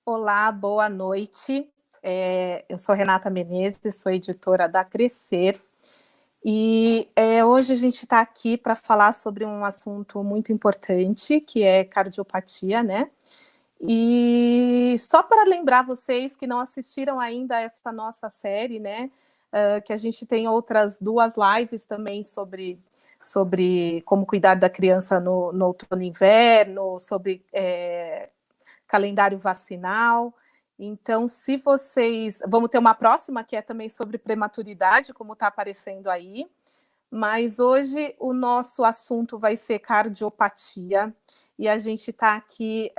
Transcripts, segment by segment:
Olá, boa noite. Eu sou Renata Menezes, sou editora da Crescer. E hoje a gente está aqui para falar sobre um assunto muito importante, que é cardiopatia, né? E só para lembrar vocês que não assistiram ainda a essa nossa série, né? Que a gente tem outras 2 lives também sobre como cuidar da criança no outono e inverno, sobre calendário vacinal. Então, se vocês... Vamos ter uma próxima, que é também sobre prematuridade, como está aparecendo aí. Mas hoje o nosso assunto vai ser cardiopatia. E a gente está aqui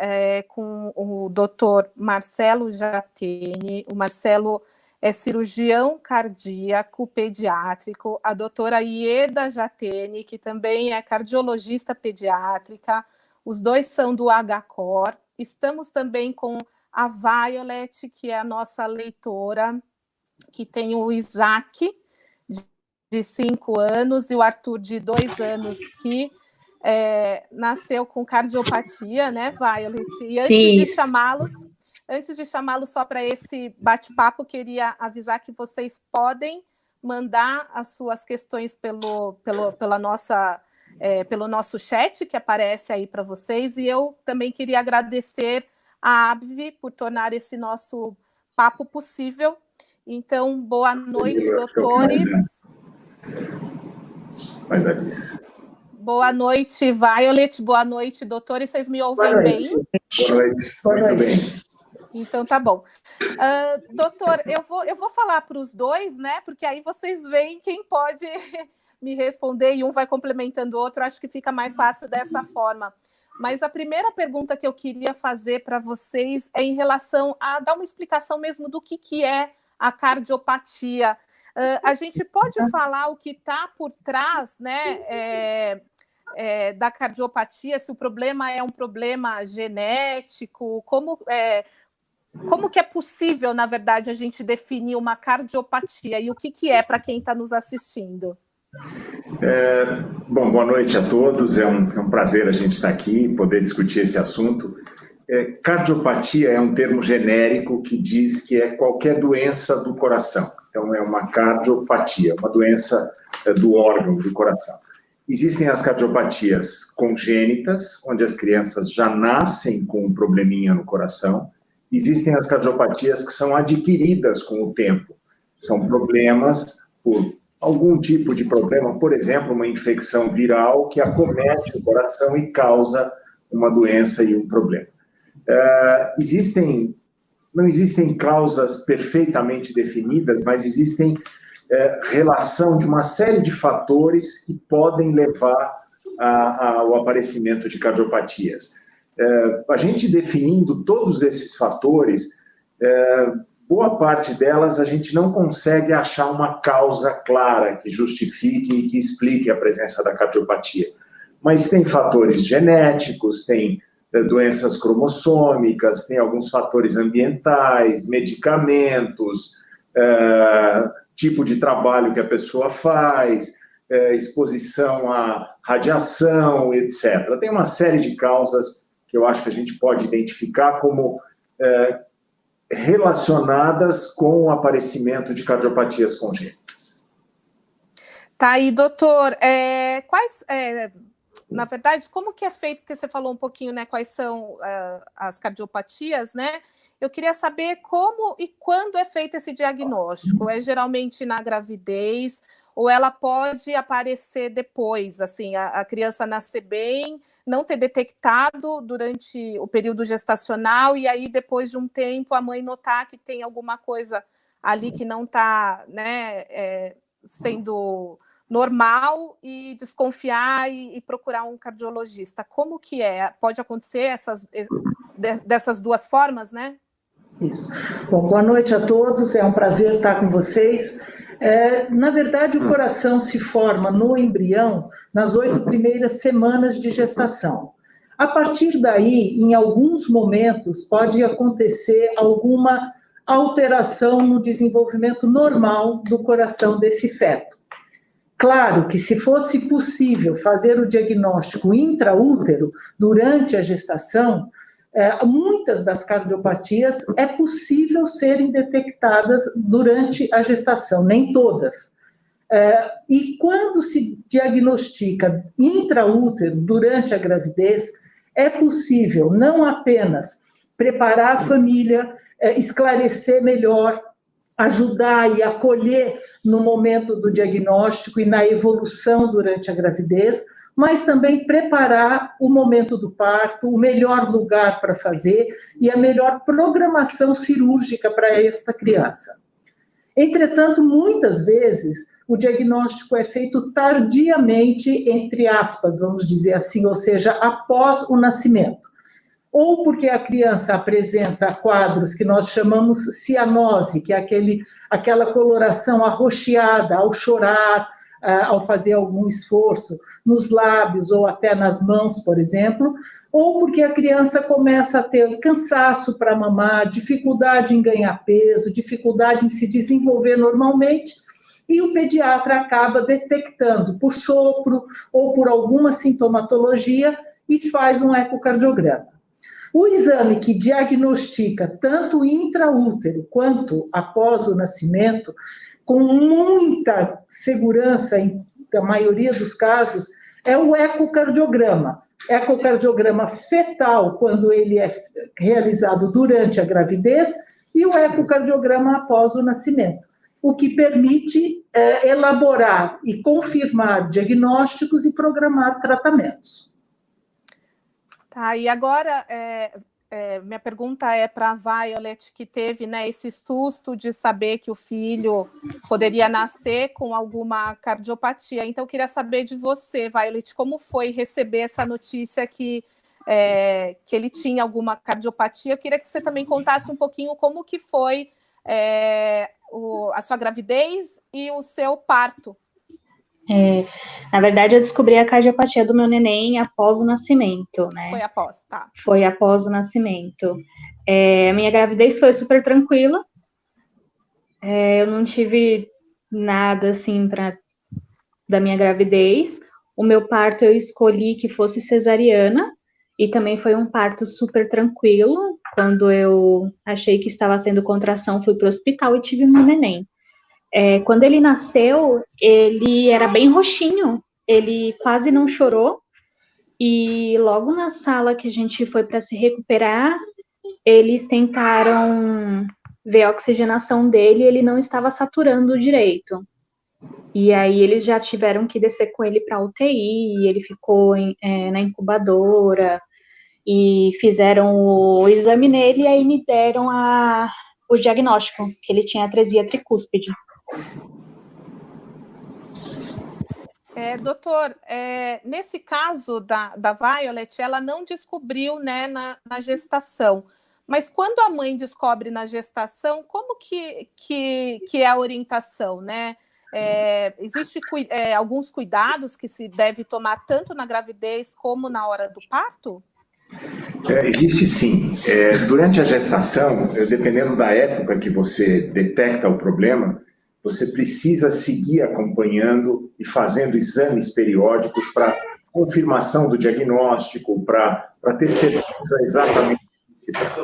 com o doutor Marcelo Jatene. O Marcelo é cirurgião cardíaco pediátrico. A doutora Ieda Jatene, que também é cardiologista pediátrica. Os dois são do HCOR. Estamos também com a Violet, que é a nossa leitora, que tem o Isaac, de 5 anos, e o Arthur, de 2 anos, que nasceu com cardiopatia, né, Violet? E antes de chamá-los só para esse bate-papo, queria avisar que vocês podem mandar as suas questões pelo nosso chat, que aparece aí para vocês, e eu também queria agradecer a ABVE por tornar esse nosso papo possível. Então, boa noite, doutores. Boa noite, Violet. Boa noite, doutores. Vocês me ouvem bem? Boa noite. Muito bem. Então, tá bom. Doutor, eu vou falar para os dois, né? Porque aí vocês veem quem pode me responder e um vai complementando o outro. Acho que fica mais fácil dessa forma. Mas a primeira pergunta que eu queria fazer para vocês é em relação a dar uma explicação mesmo do que é a cardiopatia. A gente pode falar o que está por trás, né, da cardiopatia, se o problema é um problema genético, como que é possível, na verdade, a gente definir uma cardiopatia e o que é para quem está nos assistindo? Bom, boa noite a todos, é um prazer a gente estar aqui e poder discutir esse assunto. Cardiopatia é um termo genérico que diz que é qualquer doença do coração. Então, é uma cardiopatia, uma doença do órgão do coração. Existem as cardiopatias congênitas, onde as crianças já nascem com um probleminha no coração. Existem as cardiopatias que são adquiridas com o tempo. São problemas por algum tipo de problema, por exemplo, uma infecção viral que acomete o coração e causa uma doença e um problema. Não existem causas perfeitamente definidas, mas existem relação de uma série de fatores que podem levar ao aparecimento de cardiopatias. A gente definindo todos esses fatores, boa parte delas a gente não consegue achar uma causa clara que justifique e que explique a presença da cardiopatia. Mas tem fatores genéticos, tem doenças cromossômicas, tem alguns fatores ambientais, medicamentos, tipo de trabalho que a pessoa faz, exposição à radiação, etc. Tem uma série de causas que eu acho que a gente pode identificar como relacionadas com o aparecimento de cardiopatias congênitas. Tá aí, doutor. Na verdade, como que é feito, porque você falou um pouquinho, né, quais são as cardiopatias, né? Eu queria saber como e quando é feito esse diagnóstico. É geralmente na gravidez ou ela pode aparecer depois, assim, a criança nascer bem, não ter detectado durante o período gestacional e aí depois de um tempo a mãe notar que tem alguma coisa ali que não está, né, sendo normal e desconfiar e procurar um cardiologista. Como que é? Pode acontecer dessas 2 formas, né? Isso. Bom, boa noite a todos, é um prazer estar com vocês. Na verdade, o coração se forma no embrião nas 8 primeiras semanas de gestação. A partir daí, em alguns momentos, pode acontecer alguma alteração no desenvolvimento normal do coração desse feto. Claro que se fosse possível fazer o diagnóstico intraútero durante a gestação, Muitas das cardiopatias é possível serem detectadas durante a gestação, nem todas. E quando se diagnostica intraútero durante a gravidez, é possível não apenas preparar a família, esclarecer melhor, ajudar e acolher no momento do diagnóstico e na evolução durante a gravidez, mas também preparar o momento do parto, o melhor lugar para fazer e a melhor programação cirúrgica para esta criança. Entretanto, muitas vezes, o diagnóstico é feito tardiamente, entre aspas, vamos dizer assim, ou seja, após o nascimento. Ou porque a criança apresenta quadros que nós chamamos cianose, que é aquela coloração arroxeada ao chorar, ao fazer algum esforço nos lábios ou até nas mãos, por exemplo, ou porque a criança começa a ter cansaço para mamar, dificuldade em ganhar peso, dificuldade em se desenvolver normalmente, e o pediatra acaba detectando por sopro ou por alguma sintomatologia e faz um ecocardiograma. O exame que diagnostica tanto o intraútero quanto após o nascimento, com muita segurança, na maioria dos casos, é o ecocardiograma. Ecocardiograma fetal, quando ele é realizado durante a gravidez, e o ecocardiograma após o nascimento, o que permite elaborar e confirmar diagnósticos e programar tratamentos. Tá, e agora minha pergunta é para a Violet, que teve, né, esse susto de saber que o filho poderia nascer com alguma cardiopatia. Então, eu queria saber de você, Violet, como foi receber essa notícia que ele tinha alguma cardiopatia. Eu queria que você também contasse um pouquinho como que foi a sua gravidez e o seu parto. Na verdade, eu descobri a cardiopatia do meu neném após o nascimento, né? Foi após, tá. Foi após o nascimento. A minha gravidez foi super tranquila. Eu não tive nada, assim, da minha gravidez. O meu parto eu escolhi que fosse cesariana, e também foi um parto super tranquilo. Quando eu achei que estava tendo contração, fui para o hospital e tive meu neném. Quando ele nasceu, ele era bem roxinho, ele quase não chorou, e logo na sala que a gente foi para se recuperar, eles tentaram ver a oxigenação dele e ele não estava saturando direito. E aí eles já tiveram que descer com ele para a UTI, ele ficou na incubadora, e fizeram o exame nele, e aí me deram o diagnóstico, que ele tinha atresia tricúspide. Doutor, nesse caso da Violet, ela não descobriu, né, na gestação, mas quando a mãe descobre na gestação, como que é a orientação, né? Existe alguns cuidados que se deve tomar tanto na gravidez como na hora do parto? Existe sim. Durante a gestação, dependendo da época que você detecta o problema, você precisa seguir acompanhando e fazendo exames periódicos para confirmação do diagnóstico, para ter certeza exatamente do que se trata.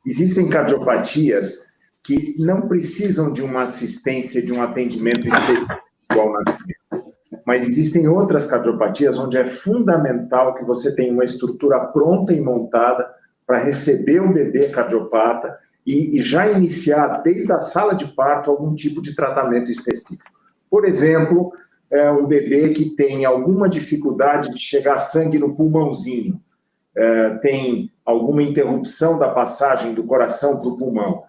Existem cardiopatias que não precisam de uma assistência, de um atendimento específico ao nascimento. Mas existem outras cardiopatias onde é fundamental que você tenha uma estrutura pronta e montada para receber um bebê cardiopata e já iniciar, desde a sala de parto, algum tipo de tratamento específico. Por exemplo, um bebê que tem alguma dificuldade de chegar sangue no pulmãozinho, tem alguma interrupção da passagem do coração para o pulmão.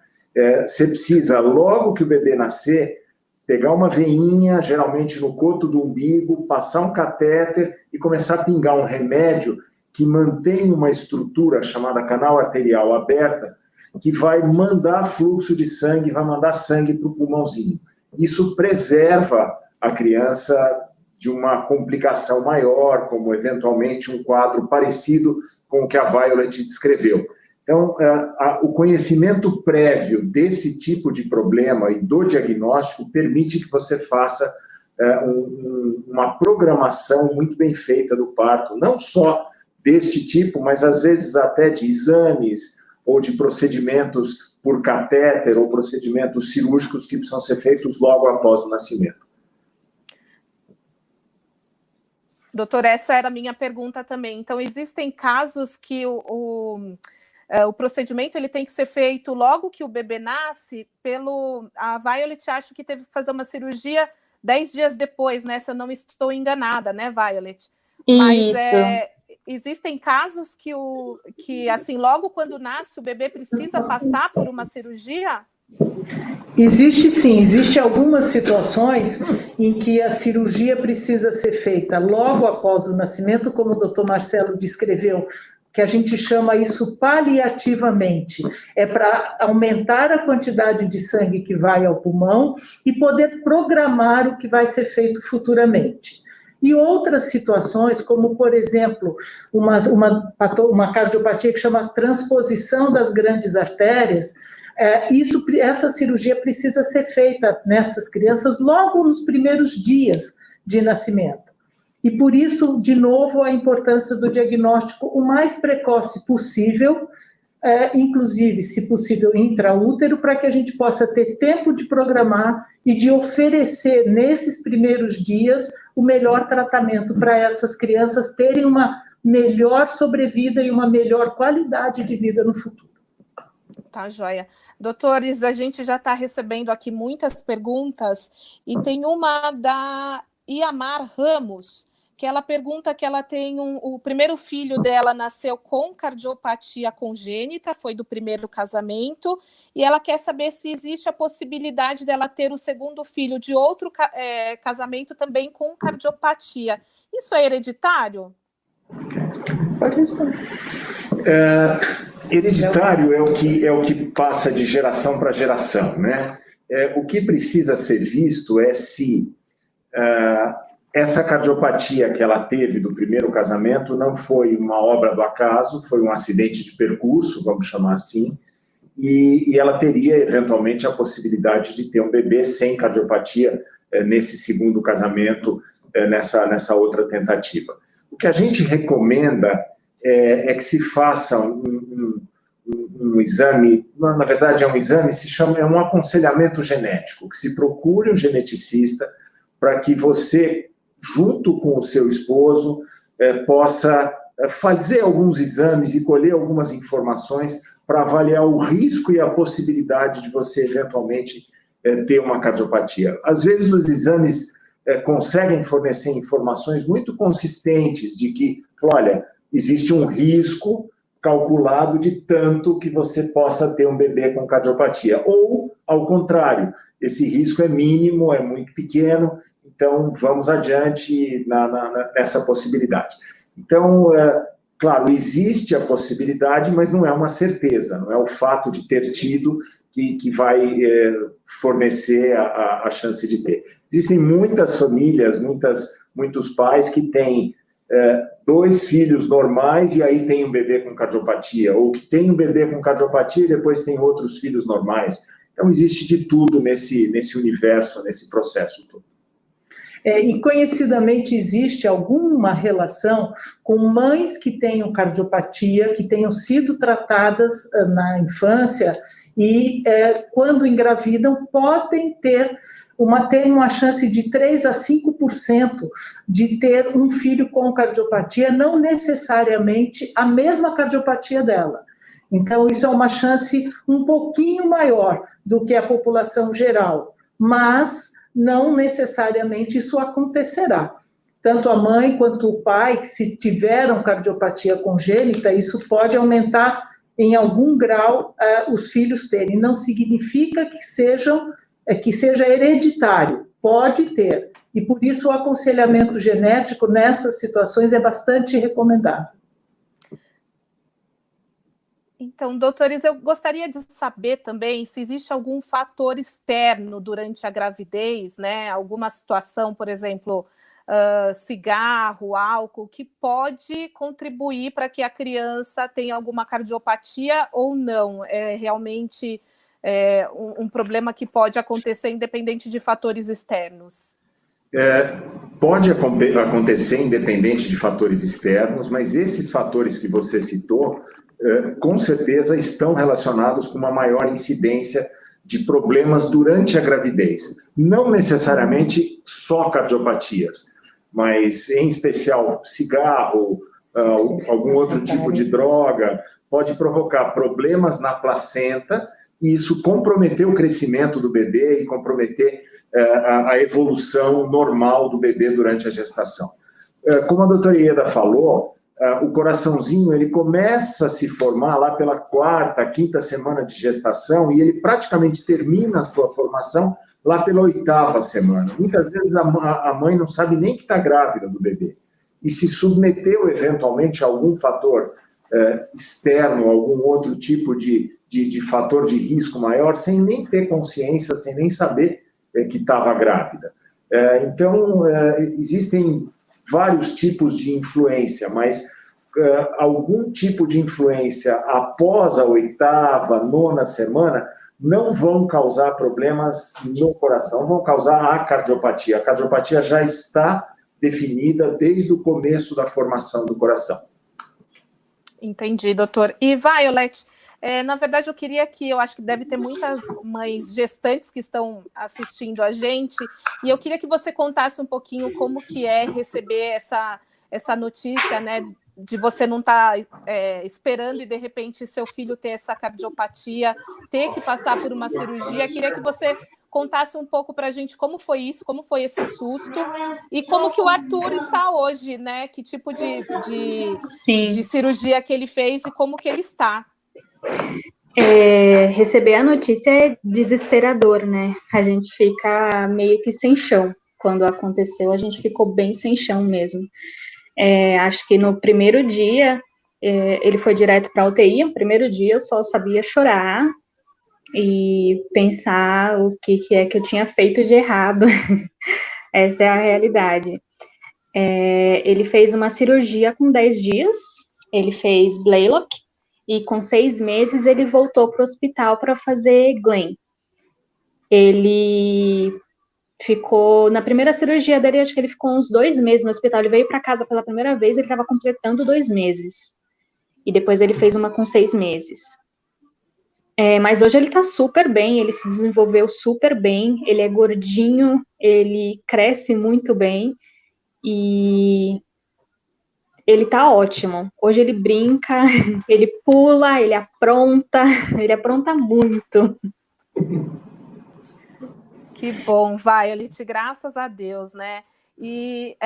Você precisa, logo que o bebê nascer, pegar uma veinha, geralmente no coto do umbigo, passar um catéter e começar a pingar um remédio que mantém uma estrutura chamada canal arterial aberta, que vai mandar fluxo de sangue, vai mandar sangue para o pulmãozinho. Isso preserva a criança de uma complicação maior, como eventualmente um quadro parecido com o que a Violet descreveu. Então, o conhecimento prévio desse tipo de problema e do diagnóstico permite que você faça uma programação muito bem feita do parto, não só deste tipo, mas às vezes até de exames ou de procedimentos por catéter ou procedimentos cirúrgicos que precisam ser feitos logo após o nascimento. Doutor, essa era a minha pergunta também. Então, existem casos que o procedimento ele tem que ser feito logo que o bebê nasce. A Violet acho que teve que fazer uma cirurgia 10 dias depois, né? Se eu não estou enganada, né, Violet? Mas existem casos que, assim, logo quando nasce, o bebê precisa passar por uma cirurgia? Existe sim, existe algumas situações em que a cirurgia precisa ser feita logo após o nascimento, como o doutor Marcelo descreveu, que a gente chama isso paliativamente. É para aumentar a quantidade de sangue que vai ao pulmão e poder programar o que vai ser feito futuramente. E outras situações, como, por exemplo, uma cardiopatia que chama transposição das grandes artérias, essa cirurgia precisa ser feita nessas crianças logo nos primeiros dias de nascimento. E por isso, de novo, a importância do diagnóstico o mais precoce possível, inclusive, se possível, intraútero, para que a gente possa ter tempo de programar e de oferecer, nesses primeiros dias, o melhor tratamento para essas crianças terem uma melhor sobrevida e uma melhor qualidade de vida no futuro. Tá, joia. Doutores, a gente já está recebendo aqui muitas perguntas e tem uma da Iamar Ramos, que ela pergunta que ela tem o primeiro filho dela nasceu com cardiopatia congênita, foi do primeiro casamento, e ela quer saber se existe a possibilidade dela ter o segundo filho de outro casamento também com cardiopatia. Isso é hereditário? Pode responder. Hereditário é o que passa de geração para geração, né? O que precisa ser visto é se essa cardiopatia que ela teve do primeiro casamento não foi uma obra do acaso, foi um acidente de percurso, vamos chamar assim, e ela teria, eventualmente, a possibilidade de ter um bebê sem cardiopatia nesse segundo casamento, nessa outra tentativa. O que a gente recomenda é que se faça um exame, na verdade é um exame, é um aconselhamento genético, que se procure um geneticista para que você, junto com o seu esposo, possa fazer alguns exames e colher algumas informações para avaliar o risco e a possibilidade de você, eventualmente, ter uma cardiopatia. Às vezes, os exames conseguem fornecer informações muito consistentes de que, olha, existe um risco calculado de tanto que você possa ter um bebê com cardiopatia. Ou, ao contrário, esse risco é mínimo, é muito pequeno, então vamos adiante nessa possibilidade. Então, claro, existe a possibilidade, mas não é uma certeza, não é o fato de ter tido que vai fornecer a chance de ter. Existem muitas famílias, muitos pais que têm 2 filhos normais e aí tem um bebê com cardiopatia, ou que tem um bebê com cardiopatia e depois tem outros filhos normais. Então, existe de tudo nesse universo, nesse processo todo. E conhecidamente existe alguma relação com mães que tenham cardiopatia, que tenham sido tratadas na infância e quando engravidam podem ter uma chance de 3 a 5% de ter um filho com cardiopatia, não necessariamente a mesma cardiopatia dela. Então, isso é uma chance um pouquinho maior do que a população geral, mas não necessariamente isso acontecerá. Tanto a mãe quanto o pai, se tiveram cardiopatia congênita, isso pode aumentar em algum grau os filhos terem. Não significa que seja hereditário, pode ter. E por isso o aconselhamento genético nessas situações é bastante recomendável. Então, doutores, eu gostaria de saber também se existe algum fator externo durante a gravidez, né? Alguma situação, por exemplo, cigarro, álcool, que pode contribuir para que a criança tenha alguma cardiopatia ou não. É realmente um problema que pode acontecer independente de fatores externos. Pode acontecer independente de fatores externos, mas esses fatores que você citou, com certeza estão relacionados com uma maior incidência de problemas durante a gravidez. Não necessariamente só cardiopatias, mas em especial cigarro, algum outro tipo de droga, pode provocar problemas na placenta e isso comprometer o crescimento do bebê e comprometer a evolução normal do bebê durante a gestação. Como a doutora Ieda falou, o coraçãozinho ele começa a se formar lá pela 4ª, 5ª semana de gestação e ele praticamente termina a sua formação lá pela 8ª semana. Muitas vezes a mãe não sabe nem que está grávida do bebê e se submeteu eventualmente a algum fator externo, algum outro tipo de fator de risco maior, sem nem ter consciência, sem nem saber que estava grávida. Então, existem vários tipos de influência, mas algum tipo de influência após a 8ª, 9ª semana não vão causar problemas no coração, vão causar a cardiopatia. A cardiopatia já está definida desde o começo da formação do coração. Entendi, doutor. E Violet, na verdade eu acho que deve ter muitas mães gestantes que estão assistindo a gente, e eu queria que você contasse um pouquinho como que é receber essa notícia, né, de você não estar esperando e de repente seu filho ter essa cardiopatia, ter que passar por uma cirurgia. Queria que você contasse um pouco para a gente como foi isso, como foi esse susto e como que o Arthur está hoje, né? Que tipo de cirurgia que ele fez e como que ele está. Receber a notícia é desesperador, né? A gente fica meio que sem chão. Quando aconteceu, a gente ficou bem sem chão mesmo. Acho que no primeiro dia, ele foi direto para a UTI. No primeiro dia, eu só sabia chorar e pensar o que é que eu tinha feito de errado. Essa é a realidade. Ele fez uma cirurgia com 10 dias, ele fez Blaylock, e com 6 meses ele voltou para o hospital para fazer Glenn. Ele ficou, na primeira cirurgia dele, acho que ele ficou uns 2 meses no hospital. Ele veio para casa pela primeira vez, ele estava completando 2 meses. E depois ele fez uma com 6 meses. Mas hoje ele está super bem, ele se desenvolveu super bem, ele é gordinho, ele cresce muito bem e ele tá ótimo. Hoje ele brinca, ele pula, ele apronta muito. Que bom, Violet, graças a Deus, né? E,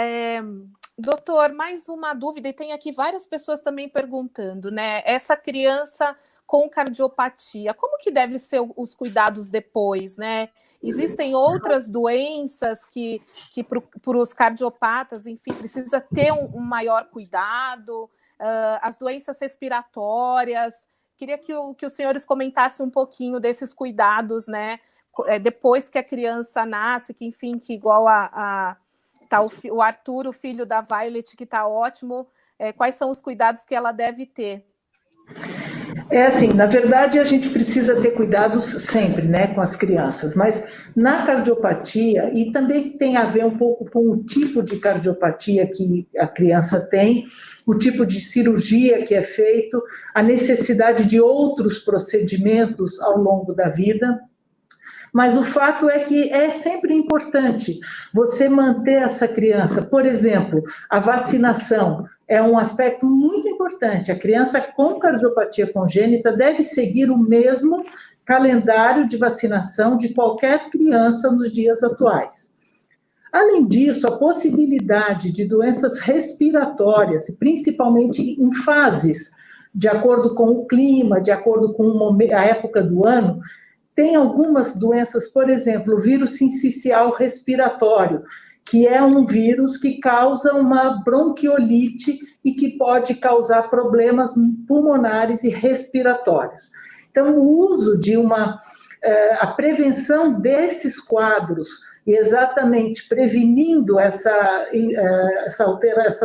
doutor, mais uma dúvida, e tem aqui várias pessoas também perguntando, né? Essa criança com cardiopatia, como que devem ser os cuidados depois, né? Existem outras doenças que para os cardiopatas, enfim, precisa ter um maior cuidado, as doenças respiratórias. Queria que os senhores comentassem um pouquinho desses cuidados, né? Depois que a criança nasce, que enfim, que igual tá o Arthur, o filho da Violet, que está ótimo, quais são os cuidados que ela deve ter? Assim, na verdade, a gente precisa ter cuidados sempre, né, com as crianças, mas na cardiopatia, e também tem a ver um pouco com o tipo de cardiopatia que a criança tem, o tipo de cirurgia que é feito, a necessidade de outros procedimentos ao longo da vida. Mas o fato é que é sempre importante você manter essa criança. Por exemplo, a vacinação é um aspecto muito importante. A criança com cardiopatia congênita deve seguir o mesmo calendário de vacinação de qualquer criança nos dias atuais. Além disso, a possibilidade de doenças respiratórias, principalmente em fases, de acordo com o clima, de acordo com a época do ano, tem algumas doenças, por exemplo, o vírus sincicial respiratório, que é um vírus que causa uma bronquiolite e que pode causar problemas pulmonares e respiratórios. Então, o uso de a prevenção desses quadros, e exatamente prevenindo essa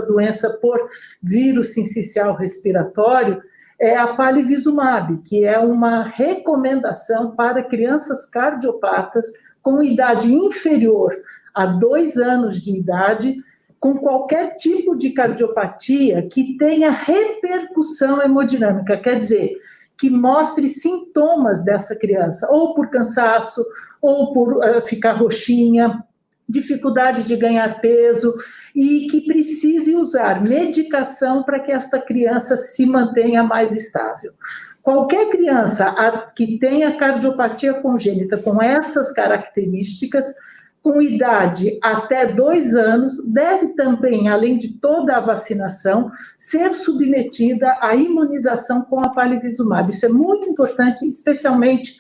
doença por vírus sincicial respiratório, é a palivizumab, que é uma recomendação para crianças cardiopatas com idade inferior a 2 anos de idade, com qualquer tipo de cardiopatia que tenha repercussão hemodinâmica, quer dizer, que mostre sintomas dessa criança, ou por cansaço, ou por ficar roxinha, dificuldade de ganhar peso, e que precise usar medicação para que esta criança se mantenha mais estável. Qualquer criança que tenha cardiopatia congênita com essas características, com idade até 2 anos, deve também, além de toda a vacinação, ser submetida à imunização com a palivizumab. Isso é muito importante, especialmente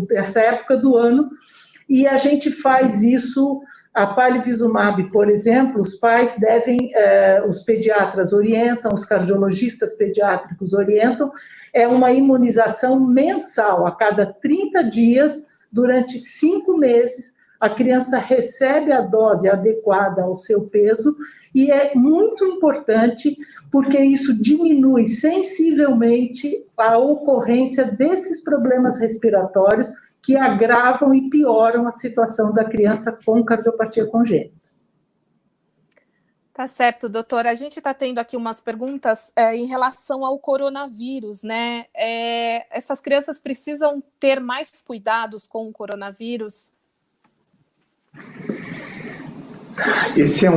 dessa época do ano, e a gente faz isso, a palivizumab, por exemplo, os pais devem, os pediatras orientam, os cardiologistas pediátricos orientam, é uma imunização mensal, a cada 30 dias, durante 5 meses, a criança recebe a dose adequada ao seu peso, e é muito importante, porque isso diminui sensivelmente a ocorrência desses problemas respiratórios, que agravam e pioram a situação da criança com cardiopatia congênita. Tá certo, doutora. A gente está tendo aqui umas perguntas em relação ao coronavírus, né? Essas crianças precisam ter mais cuidados com o coronavírus? Esse é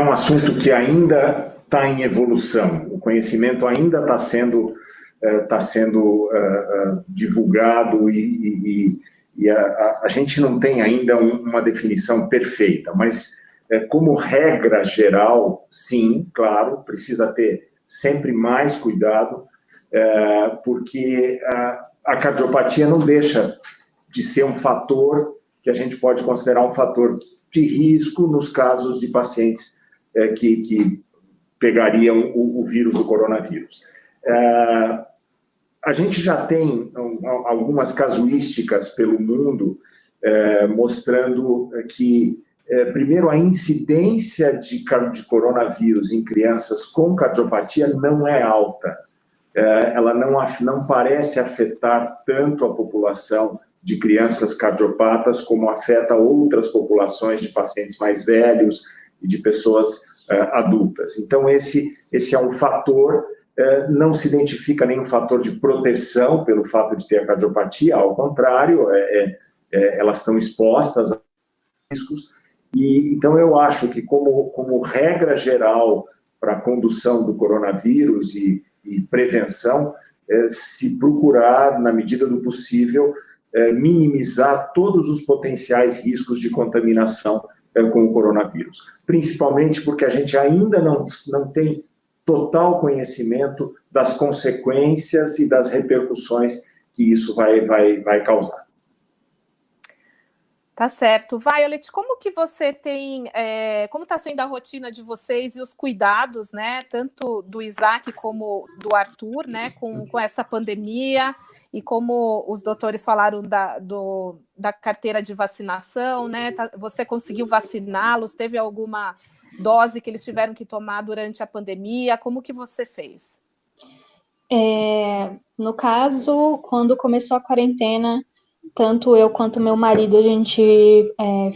um assunto que ainda está em evolução. O conhecimento ainda está sendo divulgado e a gente não tem ainda uma definição perfeita, mas como regra geral, sim, claro, precisa ter sempre mais cuidado, porque a cardiopatia não deixa de ser um fator que a gente pode considerar um fator de risco nos casos de pacientes que pegariam o vírus do coronavírus. A gente já tem algumas casuísticas pelo mundo mostrando que, primeiro, a incidência de coronavírus em crianças com cardiopatia não é alta. Ela não parece afetar tanto a população de crianças cardiopatas como afeta outras populações de pacientes mais velhos e de pessoas adultas. Então, esse é um fator. Não se identifica nenhum fator de proteção pelo fato de ter a cardiopatia, ao contrário, elas estão expostas a riscos, e então eu acho que como regra geral para a condução do coronavírus e prevenção, se procurar, na medida do possível, minimizar todos os potenciais riscos de contaminação com o coronavírus, principalmente porque a gente ainda não tem total conhecimento das consequências e das repercussões que isso vai causar. Tá certo. Violet, como que você tem, como está sendo a rotina de vocês e os cuidados, né, tanto do Isaac como do Arthur, né, com essa pandemia, e como os doutores falaram da carteira de vacinação, né, você conseguiu vaciná-los, teve alguma dose que eles tiveram que tomar durante a pandemia? Como que você fez? No caso, quando começou a quarentena, tanto eu quanto meu marido, a gente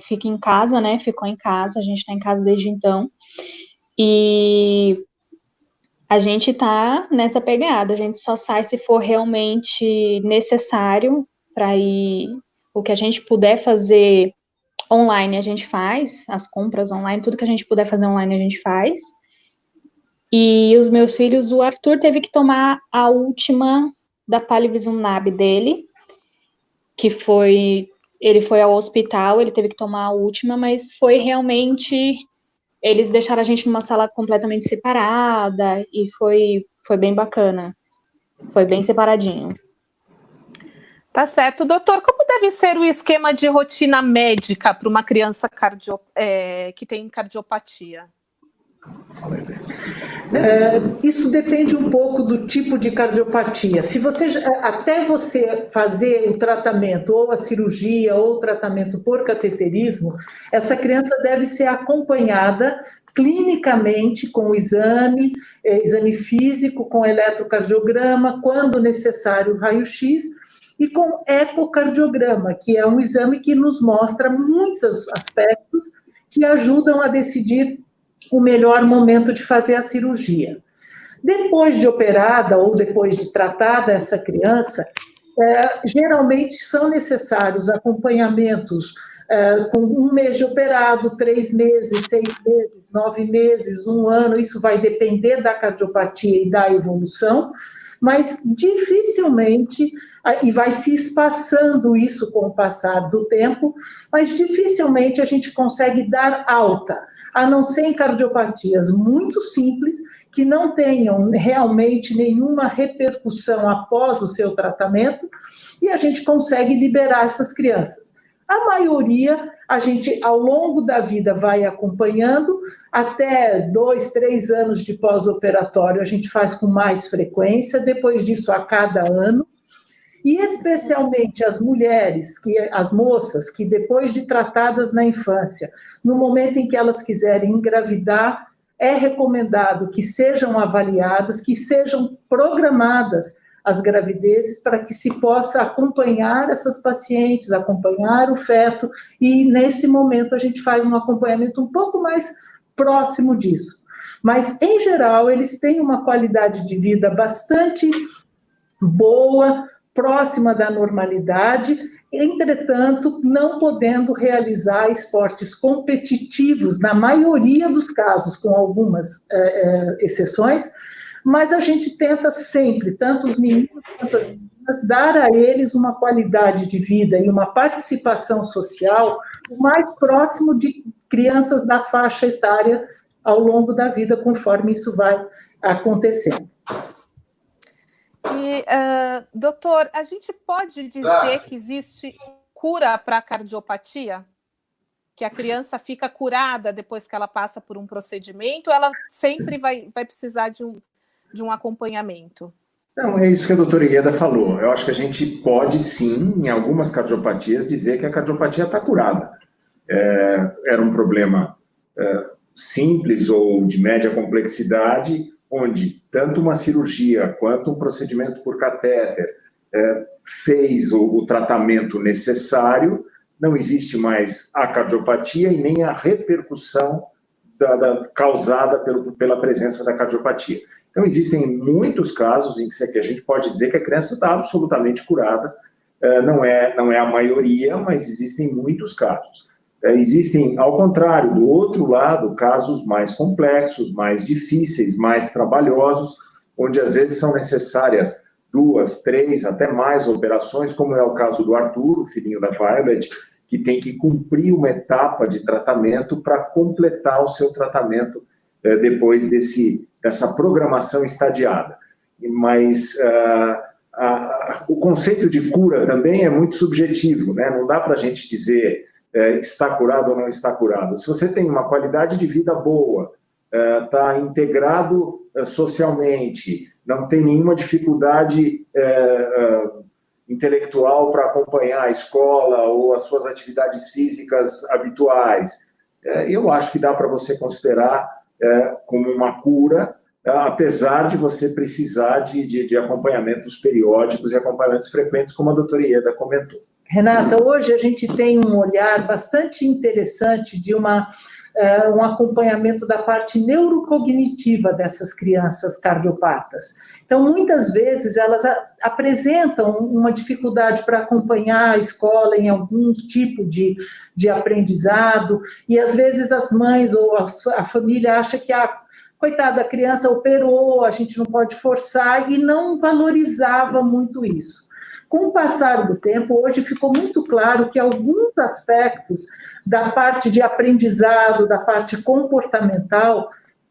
fica em casa, né? Ficou em casa, a gente está em casa desde então. E a gente tá nessa pegada, a gente só sai se for realmente necessário para ir. O que a gente puder fazer online, a gente faz, as compras online, tudo que a gente puder fazer online, a gente faz. E os meus filhos, o Arthur teve que tomar a última da palivizumab dele, que ele foi ao hospital, ele teve que tomar a última, mas foi realmente, eles deixaram a gente numa sala completamente separada, e foi bem bacana, foi bem separadinho. Tá certo. Doutor, como deve ser o esquema de rotina médica para uma criança que tem cardiopatia? Isso depende um pouco do tipo de cardiopatia. Até você fazer o tratamento, ou a cirurgia, ou o tratamento por cateterismo, essa criança deve ser acompanhada clinicamente com o exame físico, com eletrocardiograma, quando necessário, raio-x, e com ecocardiograma, que é um exame que nos mostra muitos aspectos que ajudam a decidir o melhor momento de fazer a cirurgia. Depois de operada ou depois de tratada essa criança, geralmente são necessários acompanhamentos com 1 mês de operado, 3 meses, 6 meses, 9 meses, 1 ano, isso vai depender da cardiopatia e da evolução, mas dificilmente, e vai se espaçando isso com o passar do tempo, mas dificilmente a gente consegue dar alta, a não ser em cardiopatias muito simples, que não tenham realmente nenhuma repercussão após o seu tratamento, e a gente consegue liberar essas crianças. A maioria, a gente, ao longo da vida, vai acompanhando, até 2, 3 anos de pós-operatório, a gente faz com mais frequência, depois disso, a cada ano, e especialmente as mulheres, as moças, que depois de tratadas na infância, no momento em que elas quiserem engravidar, é recomendado que sejam avaliadas, que sejam programadas as gravidezes para que se possa acompanhar essas pacientes, acompanhar o feto, e nesse momento a gente faz um acompanhamento um pouco mais próximo disso. Mas, em geral, eles têm uma qualidade de vida bastante boa, próxima da normalidade, entretanto, não podendo realizar esportes competitivos, na maioria dos casos, com algumas exceções, mas a gente tenta sempre, tanto os meninos quanto as meninas, dar a eles uma qualidade de vida e uma participação social o mais próximo de crianças da faixa etária ao longo da vida, conforme isso vai acontecendo. E, doutor, a gente pode dizer que existe cura para a cardiopatia? Que a criança fica curada depois que ela passa por um procedimento, ela sempre vai precisar de um acompanhamento? Não, é isso que a doutora Ieda falou. Eu acho que a gente pode, sim, em algumas cardiopatias, dizer que a cardiopatia está curada. Era um problema simples ou de média complexidade, onde tanto uma cirurgia quanto um procedimento por catéter fez o tratamento necessário, não existe mais a cardiopatia e nem a repercussão causada pela presença da cardiopatia. Então, existem muitos casos em que a gente pode dizer que a criança está absolutamente curada. Não é a maioria, mas existem muitos casos. Existem, ao contrário, do outro lado, casos mais complexos, mais difíceis, mais trabalhosos, onde às vezes são necessárias 2, 3, até mais operações, como é o caso do Arthur, o filhinho da Violet, que tem que cumprir uma etapa de tratamento para completar o seu tratamento depois dessa programação estadiada. Mas o conceito de cura também é muito subjetivo, né? Não dá para a gente dizer está curado ou não está curado. Se você tem uma qualidade de vida boa, está integrado socialmente, não tem nenhuma dificuldade intelectual para acompanhar a escola ou as suas atividades físicas habituais, eu acho que dá para você considerar como uma cura, apesar de você precisar de acompanhamentos periódicos e acompanhamentos frequentes, como a doutora Ieda comentou. Renata, hoje a gente tem um olhar bastante interessante de um acompanhamento da parte neurocognitiva dessas crianças cardiopatas. Então, muitas vezes, elas apresentam uma dificuldade para acompanhar a escola em algum tipo de aprendizado, e às vezes as mães ou a família acha que coitada, a criança operou, a gente não pode forçar, e não valorizava muito isso. Com o passar do tempo, hoje ficou muito claro que alguns aspectos da parte de aprendizado, da parte comportamental,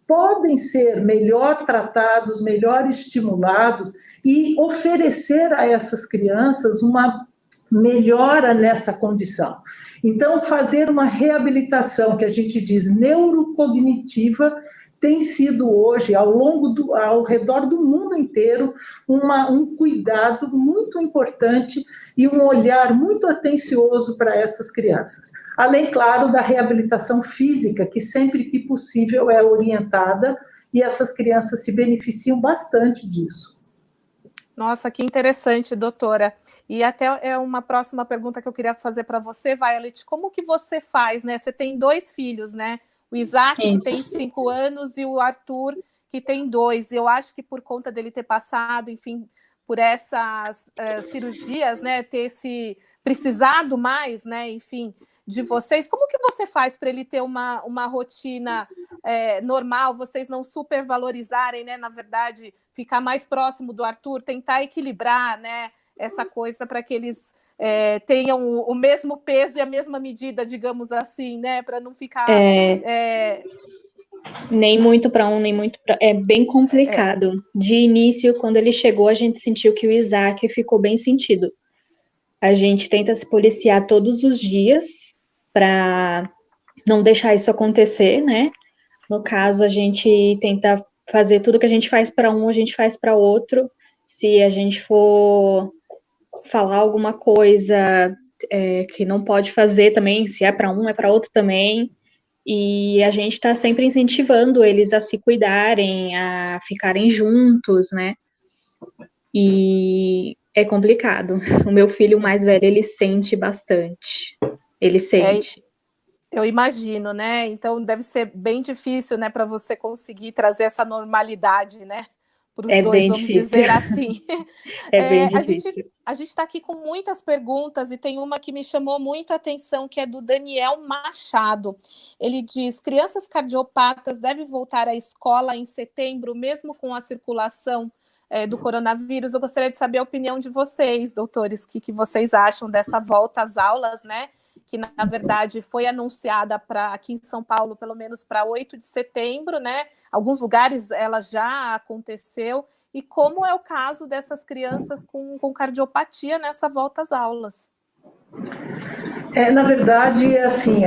podem ser melhor tratados, melhor estimulados e oferecer a essas crianças uma melhora nessa condição. Então, fazer uma reabilitação, que a gente diz neurocognitiva, tem sido hoje, ao redor do mundo inteiro, um cuidado muito importante e um olhar muito atencioso para essas crianças. Além, claro, da reabilitação física, que sempre que possível é orientada, e essas crianças se beneficiam bastante disso. Nossa, que interessante, doutora. E até é uma próxima pergunta que eu queria fazer para você, Violet. Como que você faz, né? Você tem 2 filhos, né? O Isaac, que tem 5 anos, e o Arthur, que tem 2. Eu acho que por conta dele ter passado, enfim, por essas cirurgias, né? Ter precisado mais, né? Enfim, de vocês. Como que você faz para ele ter uma rotina normal, vocês não supervalorizarem, né? Na verdade, ficar mais próximo do Arthur, tentar equilibrar, né? Essa coisa para que eles tenham o mesmo peso e a mesma medida, digamos assim, né? Para não ficar... Nem muito para um, nem muito para... É bem complicado. De início, quando ele chegou, a gente sentiu que o Isaac ficou bem sentido. A gente tenta se policiar todos os dias para não deixar isso acontecer, né? No caso, a gente tenta fazer tudo que a gente faz para um, a gente faz para outro. Se a gente for falar alguma coisa que não pode fazer também, se é para um, é para outro também. E a gente está sempre incentivando eles a se cuidarem, a ficarem juntos, né? E é complicado. O meu filho mais velho, ele sente bastante. Ele sente. Eu imagino, né? Então deve ser bem difícil, né, para você conseguir trazer essa normalidade, né, para os dois, vamos dizer assim. Bem difícil. A gente está aqui com muitas perguntas e tem uma que me chamou muito a atenção, que é do Daniel Machado. Ele diz: crianças cardiopatas devem voltar à escola em setembro, mesmo com a circulação do coronavírus? Eu gostaria de saber a opinião de vocês, doutores, o que vocês acham dessa volta às aulas, né? Que, na verdade, foi anunciada aqui em São Paulo, pelo menos para 8 de setembro, né? Alguns lugares ela já aconteceu. E como é o caso dessas crianças com cardiopatia nessa volta às aulas? Na verdade, assim,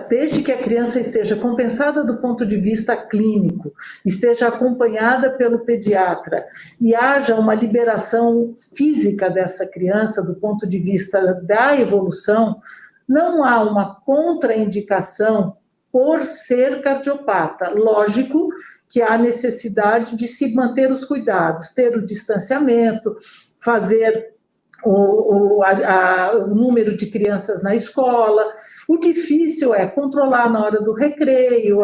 desde que a criança esteja compensada do ponto de vista clínico, esteja acompanhada pelo pediatra e haja uma liberação física dessa criança do ponto de vista da evolução, não há uma contraindicação por ser cardiopata. Lógico que há necessidade de se manter os cuidados, ter o distanciamento, fazer o número de crianças na escola. O difícil é controlar na hora do recreio,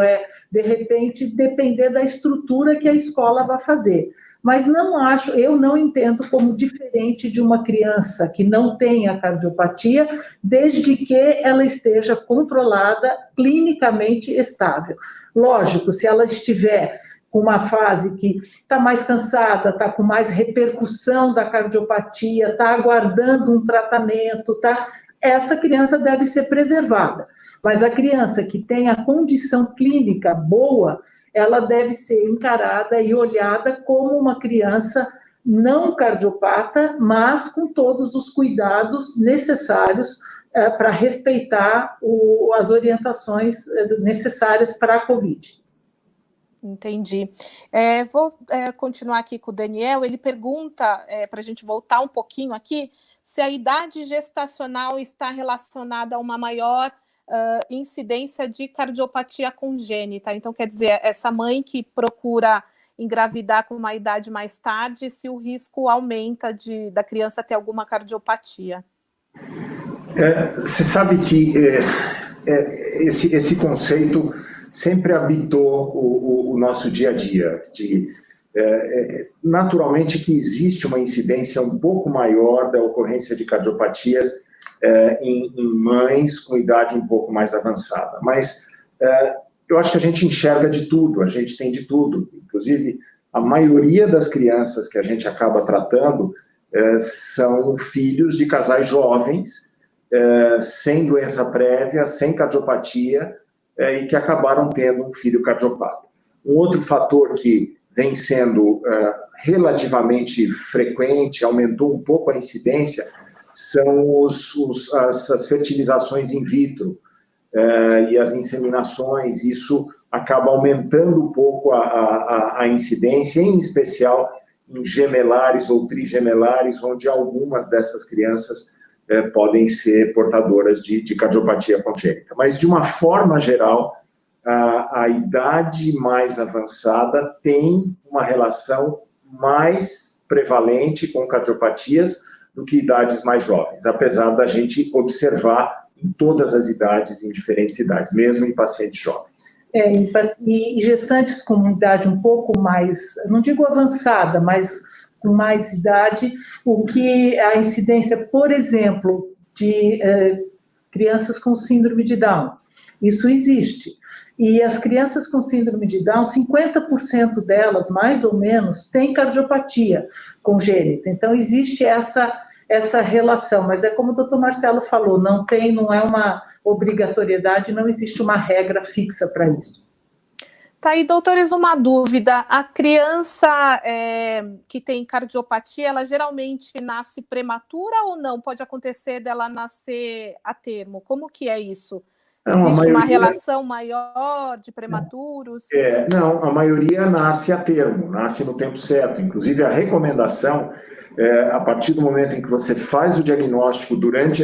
de repente, depender da estrutura que a escola vai fazer. Mas eu não entendo como diferente de uma criança que não tenha cardiopatia, desde que ela esteja controlada, clinicamente estável. Lógico, se ela estiver com uma fase que está mais cansada, está com mais repercussão da cardiopatia, está aguardando um tratamento, essa criança deve ser preservada. Mas a criança que tem a condição clínica boa, ela deve ser encarada e olhada como uma criança não cardiopata, mas com todos os cuidados necessários para respeitar as orientações necessárias para a Covid. Entendi. Vou continuar aqui com o Daniel. Ele pergunta, para a gente voltar um pouquinho aqui, se a idade gestacional está relacionada a uma maior incidência de cardiopatia congênita. Então, quer dizer, essa mãe que procura engravidar com uma idade mais tarde, se o risco aumenta da criança ter alguma cardiopatia. Você sabe que esse conceito sempre habitou o nosso dia a dia, naturalmente que existe uma incidência um pouco maior da ocorrência de cardiopatias em mães com idade um pouco mais avançada, mas eu acho que a gente enxerga de tudo, a gente tem de tudo, inclusive a maioria das crianças que a gente acaba tratando são filhos de casais jovens, sem doença prévia, sem cardiopatia, e que acabaram tendo um filho cardiopata. Um outro fator que vem sendo relativamente frequente, aumentou um pouco a incidência, são as fertilizações in vitro e as inseminações. Isso acaba aumentando um pouco a incidência, em especial em gemelares ou trigemelares, onde algumas dessas crianças podem ser portadoras de cardiopatia congênita. Mas, de uma forma geral, a idade mais avançada tem uma relação mais prevalente com cardiopatias do que idades mais jovens, apesar da gente observar em todas as idades, em diferentes idades, mesmo em pacientes jovens. E gestantes com idade um pouco mais, não digo avançada, mas com mais idade, o que a incidência, por exemplo, de crianças com síndrome de Down, isso existe. E as crianças com síndrome de Down, 50% delas, mais ou menos, têm cardiopatia congênita. Então, existe essa relação, mas é como o doutor Marcelo falou, não é uma obrigatoriedade, não existe uma regra fixa para isso. Tá aí, doutores, uma dúvida. A criança que tem cardiopatia, ela geralmente nasce prematura ou não? Pode acontecer dela nascer a termo? Como que é isso? Existe uma relação maior de prematuros? Não, a maioria nasce a termo, nasce no tempo certo. Inclusive, a recomendação, a partir do momento em que você faz o diagnóstico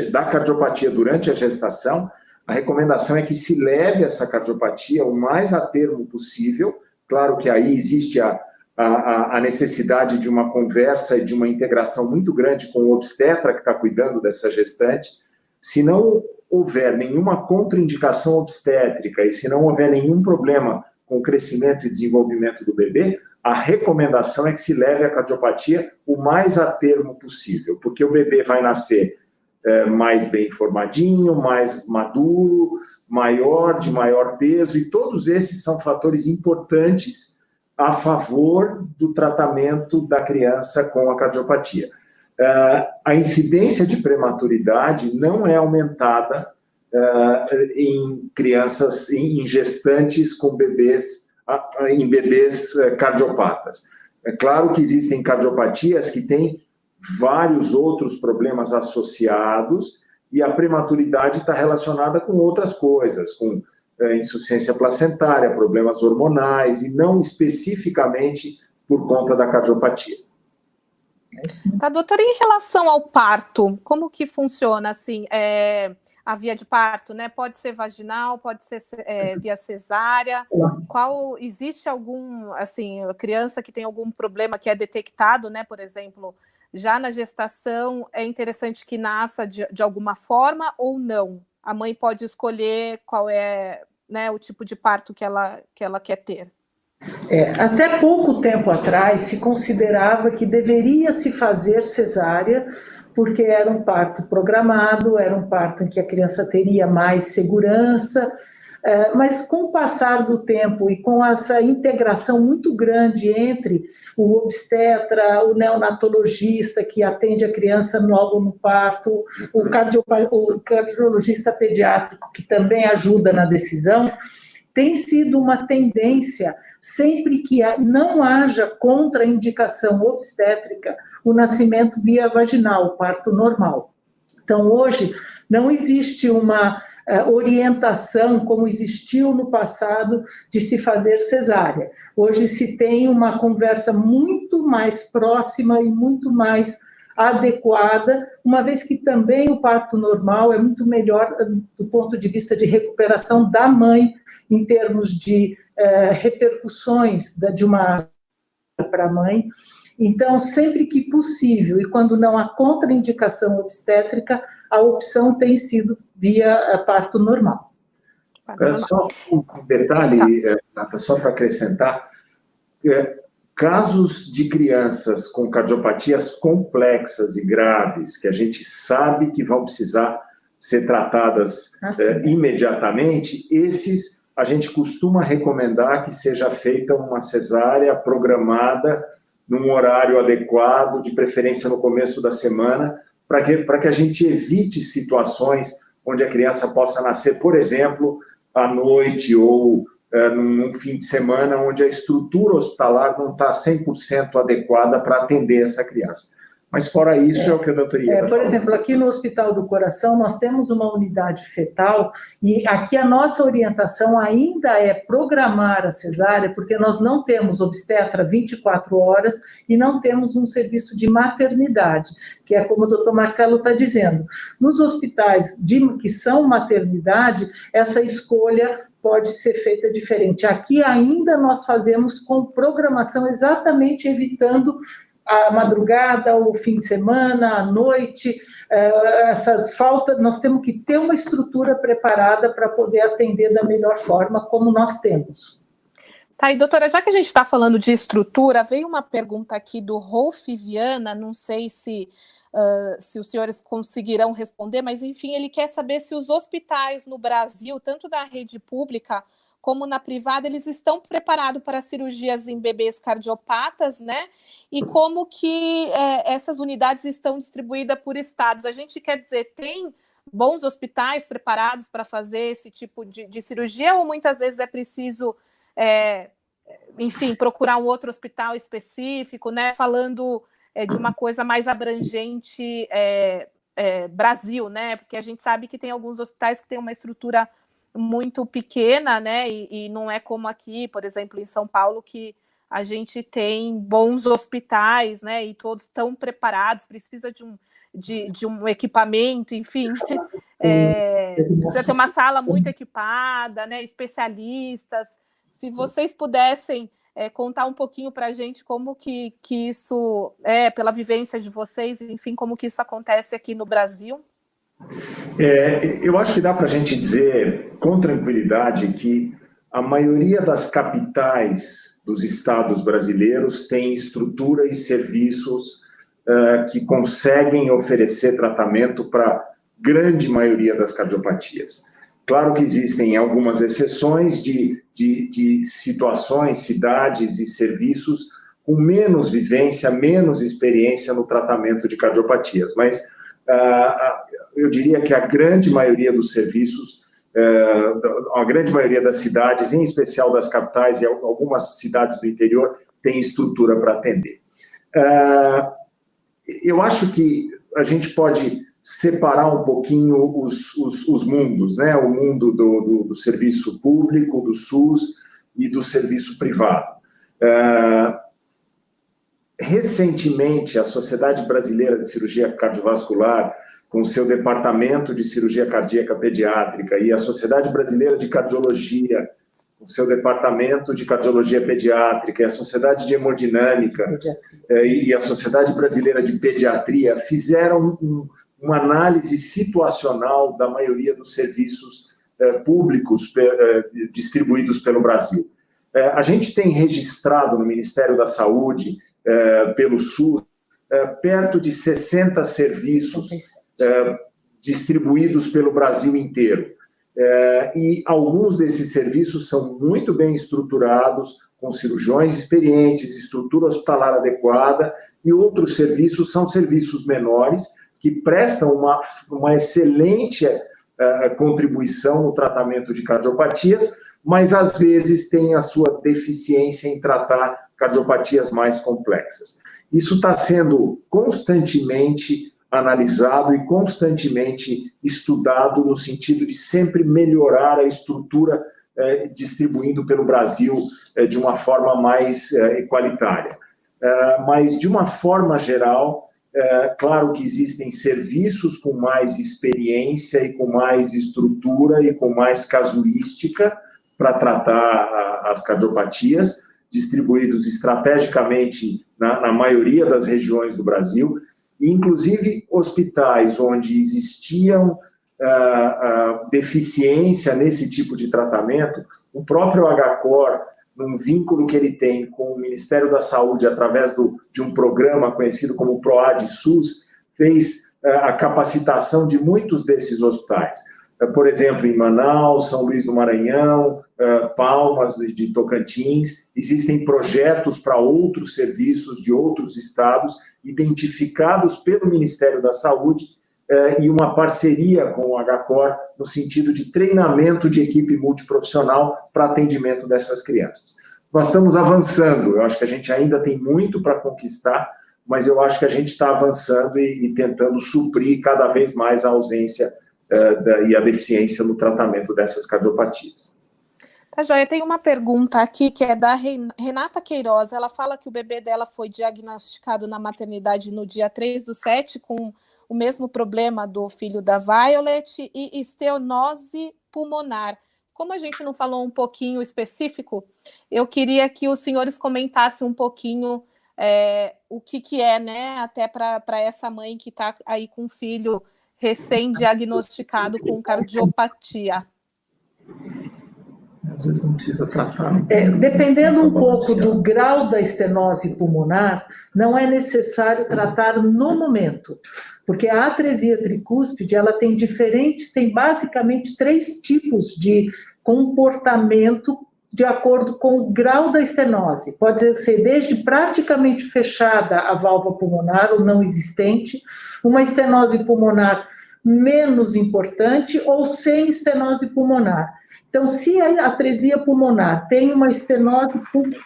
da cardiopatia durante a gestação, a recomendação é que se leve essa cardiopatia o mais a termo possível. Claro que aí existe a necessidade de uma conversa e de uma integração muito grande com o obstetra que está cuidando dessa gestante. Se não houver nenhuma contraindicação obstétrica e se não houver nenhum problema com o crescimento e desenvolvimento do bebê, a recomendação é que se leve a cardiopatia o mais a termo possível, porque o bebê vai nascer mais bem formadinho, mais maduro, de maior peso, e todos esses são fatores importantes a favor do tratamento da criança com a cardiopatia. A incidência de prematuridade não é aumentada em crianças, em gestantes com bebês, em bebês cardiopatas. É claro que existem cardiopatias que têm vários outros problemas associados e a prematuridade está relacionada com outras coisas, com insuficiência placentária, problemas hormonais e não especificamente por conta da cardiopatia. Tá, doutora, em relação ao parto, como que funciona, assim, a via de parto, né? Pode ser vaginal, pode ser via cesárea? Existe algum, assim, criança que tem algum problema que é detectado, né, por exemplo, já na gestação, é interessante que nasça de alguma forma ou não? A mãe pode escolher qual é, né, o tipo de parto que ela quer ter. Até pouco tempo atrás se considerava que deveria se fazer cesárea, porque era um parto programado, era um parto em que a criança teria mais segurança, mas com o passar do tempo e com essa integração muito grande entre o obstetra, o neonatologista que atende a criança logo no parto, o cardiologista pediátrico que também ajuda na decisão, tem sido uma tendência, sempre que não haja contraindicação obstétrica, o nascimento via vaginal, o parto normal. Então, hoje, não existe uma orientação, como existiu no passado, de se fazer cesárea. Hoje se tem uma conversa muito mais próxima e muito mais adequada, uma vez que também o parto normal é muito melhor do ponto de vista de recuperação da mãe, em termos de repercussões de uma para a mãe. Então, sempre que possível, e quando não há contraindicação obstétrica, a opção tem sido via parto normal. Só um detalhe, Nata, só para acrescentar, casos de crianças com cardiopatias complexas e graves, que a gente sabe que vão precisar ser tratadas imediatamente, esses a gente costuma recomendar que seja feita uma cesárea programada num horário adequado, de preferência no começo da semana, para que a gente evite situações onde a criança possa nascer, por exemplo, à noite ou num fim de semana, onde a estrutura hospitalar não está 100% adequada para atender essa criança. Mas fora isso, é o que a doutora Ieda por exemplo, aqui no Hospital do Coração, nós temos uma unidade fetal e aqui a nossa orientação ainda é programar a cesárea, porque nós não temos obstetra 24 horas e não temos um serviço de maternidade, que é como o doutor Marcelo está dizendo. Nos hospitais que são maternidade, essa escolha pode ser feita diferente. Aqui ainda nós fazemos com programação, exatamente evitando a madrugada, o fim de semana, a noite, essa falta, nós temos que ter uma estrutura preparada para poder atender da melhor forma, como nós temos. Tá, e doutora, já que a gente está falando de estrutura, veio uma pergunta aqui do Rolf Viana, não sei se os senhores conseguirão responder, mas enfim, ele quer saber se os hospitais no Brasil, tanto da rede pública como na privada, eles estão preparados para cirurgias em bebês cardiopatas, né? E como que essas unidades estão distribuídas por estados. A gente quer dizer, tem bons hospitais preparados para fazer esse tipo de cirurgia, ou muitas vezes é preciso, enfim, procurar um outro hospital específico, né? Falando de uma coisa mais abrangente Brasil, né? Porque a gente sabe que tem alguns hospitais que têm uma estrutura muito pequena, né? E não é como aqui, por exemplo, em São Paulo, que a gente tem bons hospitais, né? E todos estão preparados, precisa de um equipamento, enfim. Precisa ter uma sala muito equipada, né? Especialistas. Se vocês pudessem contar um pouquinho para a gente como que isso pela vivência de vocês, enfim, como que isso acontece aqui no Brasil. Eu acho que dá para a gente dizer com tranquilidade que a maioria das capitais dos estados brasileiros tem estrutura e serviços que conseguem oferecer tratamento para a grande maioria das cardiopatias. Claro que existem algumas exceções de situações, cidades e serviços com menos vivência, menos experiência no tratamento de cardiopatias, mas eu diria que a grande maioria dos serviços, a grande maioria das cidades, em especial das capitais e algumas cidades do interior, tem estrutura para atender. Eu acho que a gente pode separar um pouquinho os mundos, né? O mundo do serviço público, do SUS e do serviço privado. Recentemente, a Sociedade Brasileira de Cirurgia Cardiovascular, com seu departamento de cirurgia cardíaca pediátrica, e a Sociedade Brasileira de Cardiologia, com seu departamento de cardiologia pediátrica, e a Sociedade de Hemodinâmica e a Sociedade Brasileira de Pediatria fizeram uma análise situacional da maioria dos serviços públicos distribuídos pelo Brasil. A gente tem registrado no Ministério da Saúde, pelo SUS, perto de 60 serviços distribuídos pelo Brasil inteiro. E alguns desses serviços são muito bem estruturados, com cirurgiões experientes, estrutura hospitalar adequada, e outros serviços são serviços menores, que prestam uma excelente contribuição no tratamento de cardiopatias, mas às vezes têm a sua deficiência em tratar cardiopatias mais complexas. Isso está sendo constantemente analisado e constantemente estudado no sentido de sempre melhorar a estrutura distribuindo pelo Brasil de uma forma mais igualitária. Mas, de uma forma geral, claro que existem serviços com mais experiência e com mais estrutura e com mais casuística para tratar as cardiopatias, distribuídos estrategicamente na maioria das regiões do Brasil, e inclusive hospitais onde existiam deficiência nesse tipo de tratamento, o próprio HCOR, num vínculo que ele tem com o Ministério da Saúde, através de um programa conhecido como PROAD-SUS, fez a capacitação de muitos desses hospitais. Por exemplo, em Manaus, São Luís do Maranhão, Palmas de Tocantins, existem projetos para outros serviços de outros estados, identificados pelo Ministério da Saúde, e uma parceria com o HCOR no sentido de treinamento de equipe multiprofissional para atendimento dessas crianças. Nós estamos avançando, eu acho que a gente ainda tem muito para conquistar, mas eu acho que a gente está avançando e tentando suprir cada vez mais a ausência e a deficiência no tratamento dessas cardiopatias. Tá, joia. Tem uma pergunta aqui que é da Renata Queiroz. Ela fala que o bebê dela foi diagnosticado na maternidade no dia 3/7 com o mesmo problema do filho da Violet e esteatose pulmonar. Como a gente não falou um pouquinho específico, eu queria que os senhores comentassem um pouquinho o que é, né, até para essa mãe que está aí com um filho recém-diagnosticado com cardiopatia. Às vezes não precisa tratar. Dependendo um pouco do grau da estenose pulmonar, não é necessário tratar no momento, porque a atresia tricúspide, ela tem basicamente 3 tipos de comportamento de acordo com o grau da estenose. Pode ser desde praticamente fechada a válvula pulmonar ou não existente, uma estenose pulmonar menos importante ou sem estenose pulmonar. Então, se a atresia pulmonar tem uma estenose,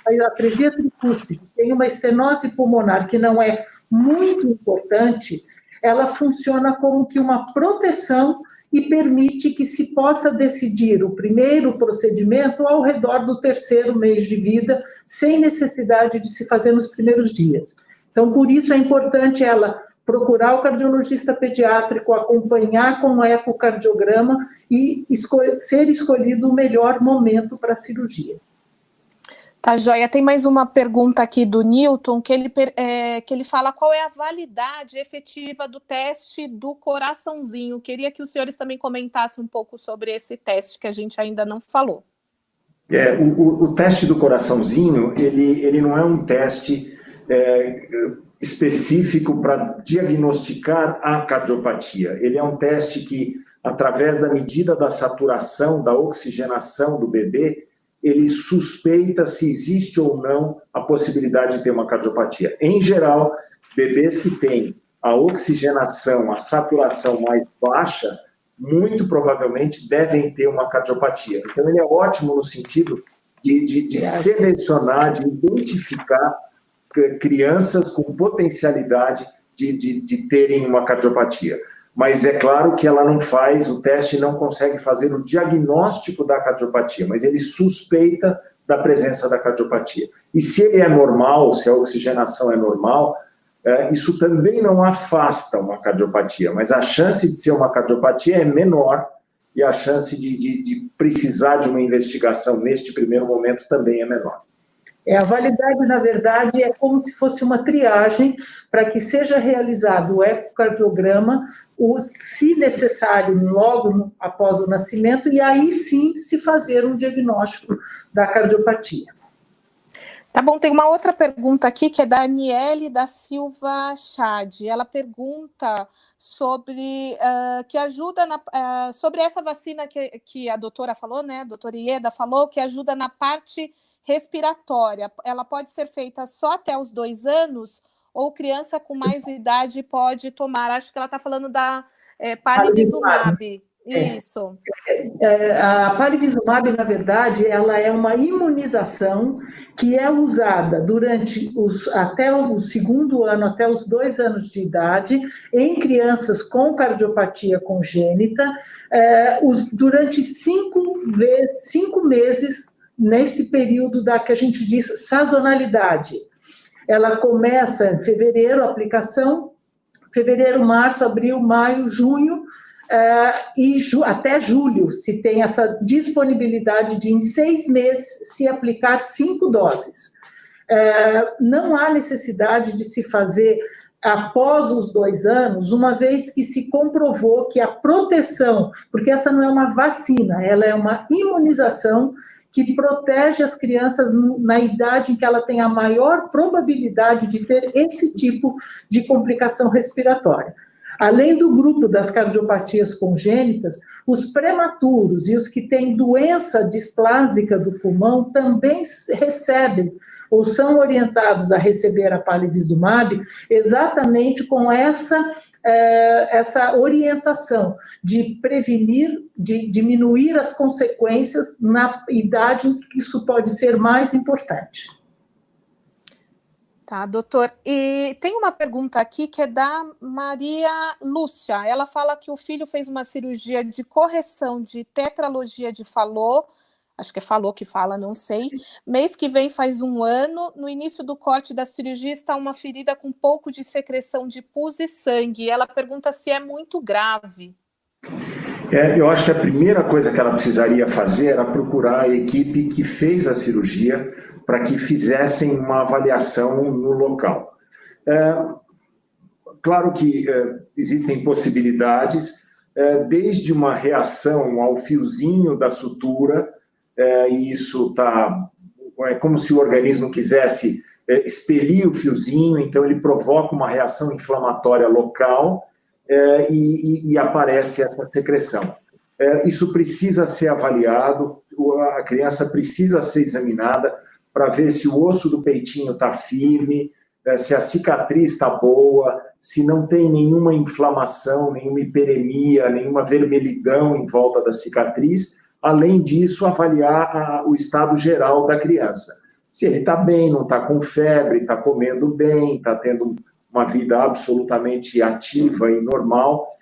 a atresia tricúspide tem uma estenose pulmonar que não é muito importante, ela funciona como que uma proteção e permite que se possa decidir o primeiro procedimento ao redor do 3º mês de vida, sem necessidade de se fazer nos primeiros dias. Então, por isso é importante ela procurar o cardiologista pediátrico, acompanhar com o ecocardiograma e ser escolhido o melhor momento para a cirurgia. Tá, joia. Tem mais uma pergunta aqui do Newton, que ele fala qual é a validade efetiva do teste do coraçãozinho. Queria que os senhores também comentassem um pouco sobre esse teste, que a gente ainda não falou. O teste do coraçãozinho, ele não é um teste específico para diagnosticar a cardiopatia. Ele é um teste que, através da medida da saturação, da oxigenação do bebê, ele suspeita se existe ou não a possibilidade de ter uma cardiopatia. Em geral, bebês que têm a oxigenação, a saturação mais baixa, muito provavelmente devem ter uma cardiopatia. Então, ele é ótimo no sentido de selecionar, de identificar crianças com potencialidade de terem uma cardiopatia. Mas é claro que ela não faz, o teste não consegue fazer o diagnóstico da cardiopatia, mas ele suspeita da presença da cardiopatia. E se ele é normal, se a oxigenação é normal, isso também não afasta uma cardiopatia, mas a chance de ser uma cardiopatia é menor e a chance de precisar de uma investigação neste primeiro momento também é menor. A validade, na verdade, é como se fosse uma triagem para que seja realizado o ecocardiograma, se necessário, logo após o nascimento, e aí sim se fazer um diagnóstico da cardiopatia. Tá bom, tem uma outra pergunta aqui, que é da Aniele da Silva Chad. Ela pergunta sobre que ajuda sobre essa vacina que a doutora falou, né? A doutora Ieda falou, que ajuda na parte respiratória. Ela pode ser feita só até os 2 anos ou criança com mais idade pode tomar? Acho que ela está falando da palivizumab. Isso. A palivizumab, na verdade, ela é uma imunização que é usada até o 2º ano, até os 2 anos de idade, em crianças com cardiopatia congênita, durante 5 meses, nesse período que a gente diz sazonalidade. Ela começa em fevereiro, a aplicação, fevereiro, março, abril, maio, junho, e até julho se tem essa disponibilidade de, em 6 meses, se aplicar 5 doses. Não há necessidade de se fazer após os 2 anos, uma vez que se comprovou que a proteção, porque essa não é uma vacina, ela é uma imunização que protege as crianças na idade em que ela tem a maior probabilidade de ter esse tipo de complicação respiratória. Além do grupo das cardiopatias congênitas, os prematuros e os que têm doença displásica do pulmão também recebem ou são orientados a receber a palivizumab exatamente com essa orientação de prevenir, de diminuir as consequências na idade em que isso pode ser mais importante. Tá, doutor. E tem uma pergunta aqui que é da Maria Lúcia. Ela fala que o filho fez uma cirurgia de correção de tetralogia de Fallot, acho que é Fallot que fala, não sei. Mês que vem faz 1 ano. No início do corte da cirurgia está uma ferida com pouco de secreção de pus e sangue. Ela pergunta se é muito grave. Eu acho que a primeira coisa que ela precisaria fazer era procurar a equipe que fez a cirurgia para que fizessem uma avaliação no local. Claro que existem possibilidades, desde uma reação ao fiozinho da sutura, e isso é como se o organismo quisesse expelir o fiozinho, então ele provoca uma reação inflamatória local e aparece essa secreção. Isso precisa ser avaliado, a criança precisa ser examinada para ver se o osso do peitinho está firme, se a cicatriz está boa, se não tem nenhuma inflamação, nenhuma hiperemia, nenhuma vermelhidão em volta da cicatriz. Além disso, avaliar o estado geral da criança. Se ele está bem, não está com febre, está comendo bem, está tendo uma vida absolutamente ativa e normal.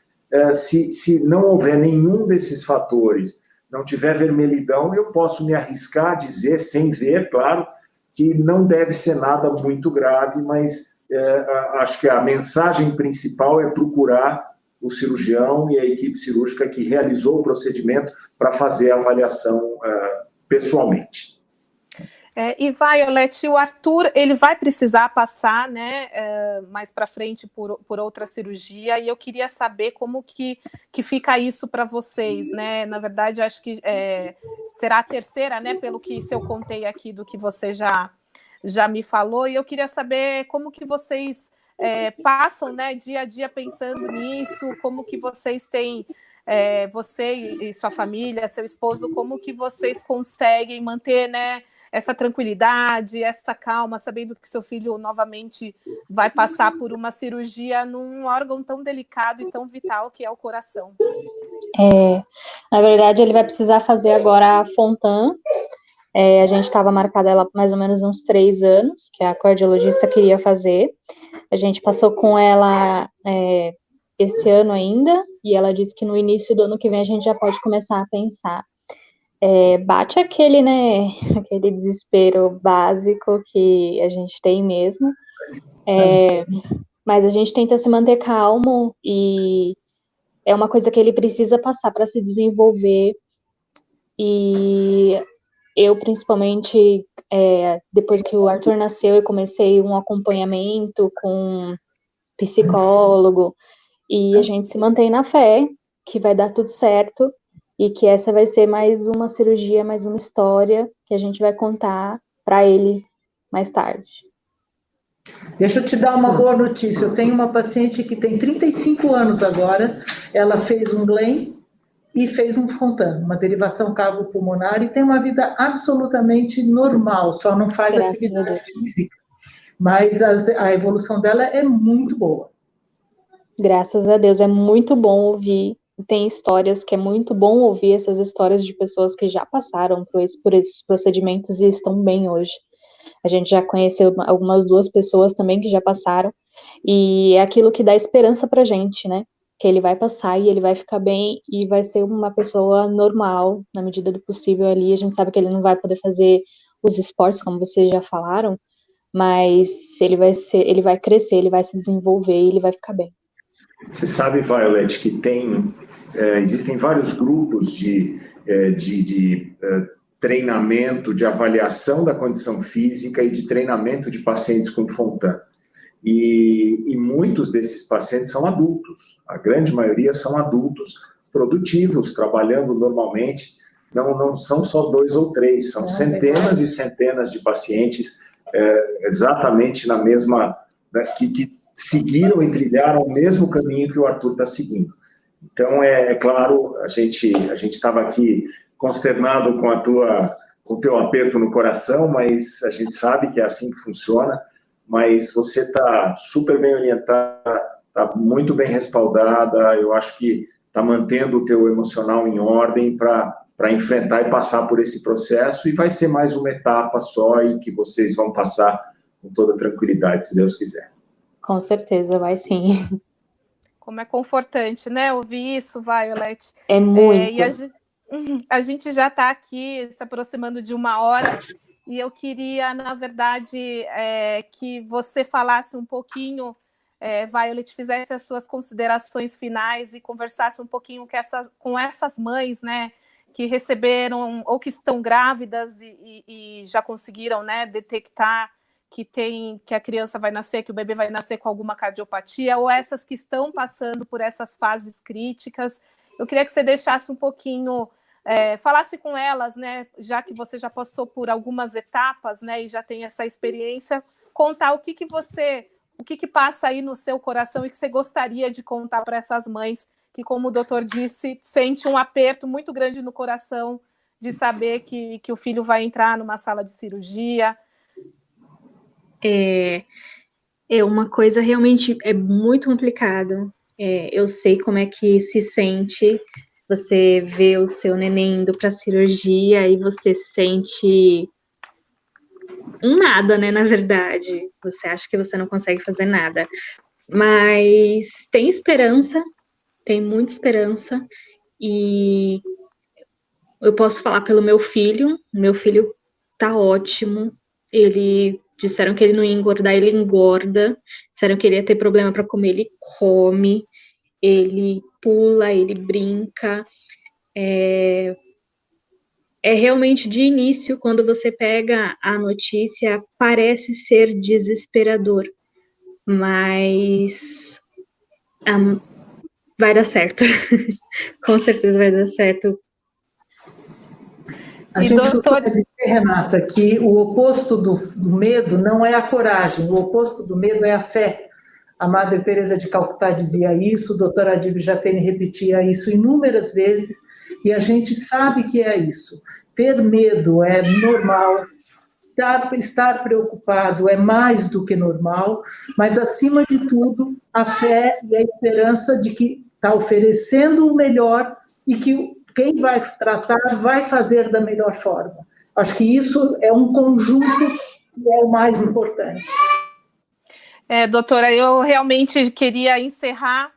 Se não houver nenhum desses fatores, não tiver vermelhidão, eu posso me arriscar a dizer, sem ver, claro, que não deve ser nada muito grave, mas acho que a mensagem principal é procurar o cirurgião e a equipe cirúrgica que realizou o procedimento para fazer a avaliação pessoalmente. E Violet, o Arthur, ele vai precisar passar, né, mais para frente por outra cirurgia, e eu queria saber como que fica isso para vocês, né? Na verdade, acho que será a terceira, né, pelo que eu contei aqui do que você já me falou, e eu queria saber como que vocês passam, né, dia a dia pensando nisso, como que vocês têm, você e sua família, seu esposo, como que vocês conseguem manter, né, essa tranquilidade, essa calma, sabendo que seu filho novamente vai passar por uma cirurgia num órgão tão delicado e tão vital que é o coração. Na verdade, ele vai precisar fazer agora a Fontan. A gente estava marcada ela mais ou menos uns 3 anos, que a cardiologista queria fazer. A gente passou com ela esse ano ainda, e ela disse que no início do ano que vem a gente já pode começar a pensar. Bate aquele desespero básico que a gente tem mesmo, mas a gente tenta se manter calmo, e é uma coisa que ele precisa passar para se desenvolver, e eu, principalmente, depois que o Arthur nasceu, eu comecei um acompanhamento com psicólogo, e a gente se mantém na fé que vai dar tudo certo, e que essa vai ser mais uma cirurgia, mais uma história que a gente vai contar para ele mais tarde. Deixa eu te dar uma boa notícia. Eu tenho uma paciente que tem 35 anos agora, ela fez um Glenn e fez um Fontan, uma derivação cavo-pulmonar, e tem uma vida absolutamente normal, só não faz atividade física. Mas a evolução dela é muito boa. Graças a Deus, é muito bom ouvir. Tem histórias que é muito bom ouvir, essas histórias de pessoas que já passaram por esses procedimentos e estão bem hoje. A gente já conheceu algumas 2 pessoas também que já passaram, e é aquilo que dá esperança pra gente, né? Que ele vai passar e ele vai ficar bem e vai ser uma pessoa normal, na medida do possível ali. A gente sabe que ele não vai poder fazer os esportes, como vocês já falaram, mas ele vai crescer, ele vai se desenvolver e ele vai ficar bem. Você sabe, Violet, que existem vários grupos de treinamento, de avaliação da condição física e de treinamento de pacientes com Fontan. E muitos desses pacientes são adultos, a grande maioria são adultos produtivos, trabalhando normalmente, não são só 2 ou 3, são centenas e centenas de pacientes exatamente na mesma, né, que seguiram e trilharam o mesmo caminho que o Arthur está seguindo. Então, claro, a gente estava aqui consternado com o teu aperto no coração, mas a gente sabe que é assim que funciona. Mas você está super bem orientada, está muito bem respaldada, eu acho que está mantendo o teu emocional em ordem para enfrentar e passar por esse processo, e vai ser mais uma etapa só e que vocês vão passar com toda tranquilidade, se Deus quiser. Com certeza, vai sim. Como é confortante, né, ouvir isso, Violet. É muito. E a gente já está aqui se aproximando de 1 hora, e eu queria, na verdade, que você falasse um pouquinho, Violet, fizesse as suas considerações finais e conversasse um pouquinho com essas mães, né, que receberam ou que estão grávidas e já conseguiram, né, detectar que a criança vai nascer, que o bebê vai nascer com alguma cardiopatia, ou essas que estão passando por essas fases críticas. Eu queria que você deixasse um pouquinho, falasse com elas, né, já que você já passou por algumas etapas, né, e já tem essa experiência, contar o que passa aí no seu coração e que você gostaria de contar para essas mães que, como o doutor disse, sente um aperto muito grande no coração de saber que o filho vai entrar numa sala de cirurgia. Uma coisa realmente muito complicado. Eu sei como é que se sente você vê o seu neném indo para a cirurgia e você se sente um nada, né, na verdade. Você acha que você não consegue fazer nada. Mas tem esperança, tem muita esperança, e eu posso falar pelo meu filho tá ótimo, disseram que ele não ia engordar, ele engorda, disseram que ele ia ter problema para comer, ele come, ele pula, ele brinca, é realmente de início, quando você pega a notícia, parece ser desesperador, mas vai dar certo. Com certeza vai dar certo. A gente costuma dizer, Renata, que o oposto do medo não é a coragem, o oposto do medo é a fé. A Madre Teresa de Calcutá dizia isso, o doutor Adib Jatene repetia isso inúmeras vezes, e a gente sabe que é isso. Ter medo é normal, estar preocupado é mais do que normal, mas, acima de tudo, a fé e a esperança de que está oferecendo o melhor e que quem vai tratar vai fazer da melhor forma. Acho que isso é um conjunto que é o mais importante. Doutora, eu realmente queria encerrar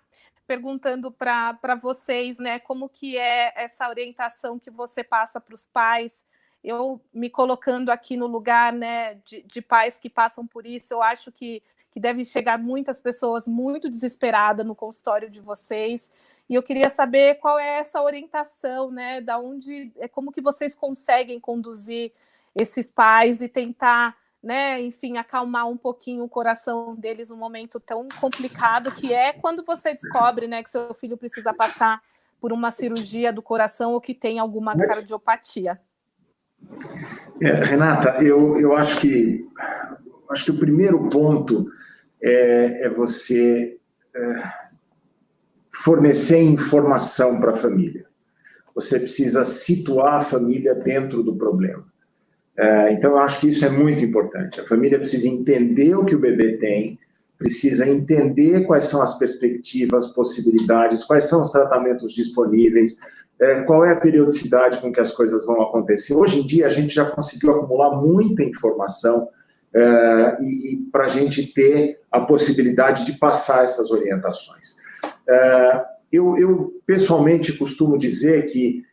perguntando para vocês, né, como que é essa orientação que você passa para os pais. Eu me colocando aqui no lugar, né, de pais que passam por isso, eu acho que devem chegar muitas pessoas muito desesperadas no consultório de vocês. E eu queria saber qual é essa orientação, né, como que vocês conseguem conduzir esses pais e tentar, né, enfim, acalmar um pouquinho o coração deles num momento tão complicado que é quando você descobre, né, que seu filho precisa passar por uma cirurgia do coração ou que tem alguma cardiopatia. Renata, eu acho que o primeiro ponto é você fornecer informação para a família. Você precisa situar a família dentro do problema. Então, eu acho que isso é muito importante. A família precisa entender o que o bebê tem, precisa entender quais são as perspectivas, possibilidades, quais são os tratamentos disponíveis, qual é a periodicidade com que as coisas vão acontecer. Hoje em dia, a gente já conseguiu acumular muita informação para a gente ter a possibilidade de passar essas orientações. Eu pessoalmente costumo dizer que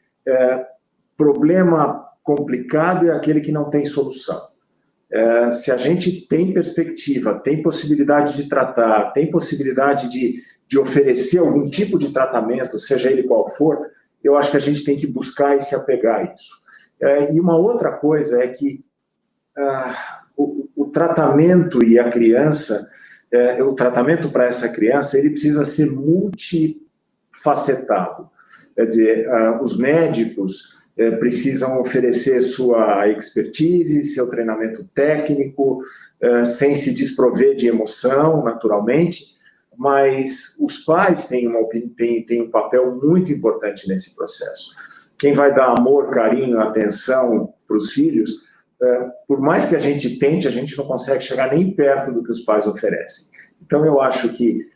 problema complicado é aquele que não tem solução. Se a gente tem perspectiva, tem possibilidade de tratar, tem possibilidade de oferecer algum tipo de tratamento, seja ele qual for, eu acho que a gente tem que buscar e se apegar a isso. E uma outra coisa é que o tratamento e a criança, o tratamento para essa criança, ele precisa ser multifacetado. Quer dizer, os médicos precisam oferecer sua expertise, seu treinamento técnico, sem se desprover de emoção, naturalmente, mas os pais têm um papel muito importante nesse processo. Quem vai dar amor, carinho, atenção para os filhos, por mais que a gente tente, a gente não consegue chegar nem perto do que os pais oferecem. Então, eu acho que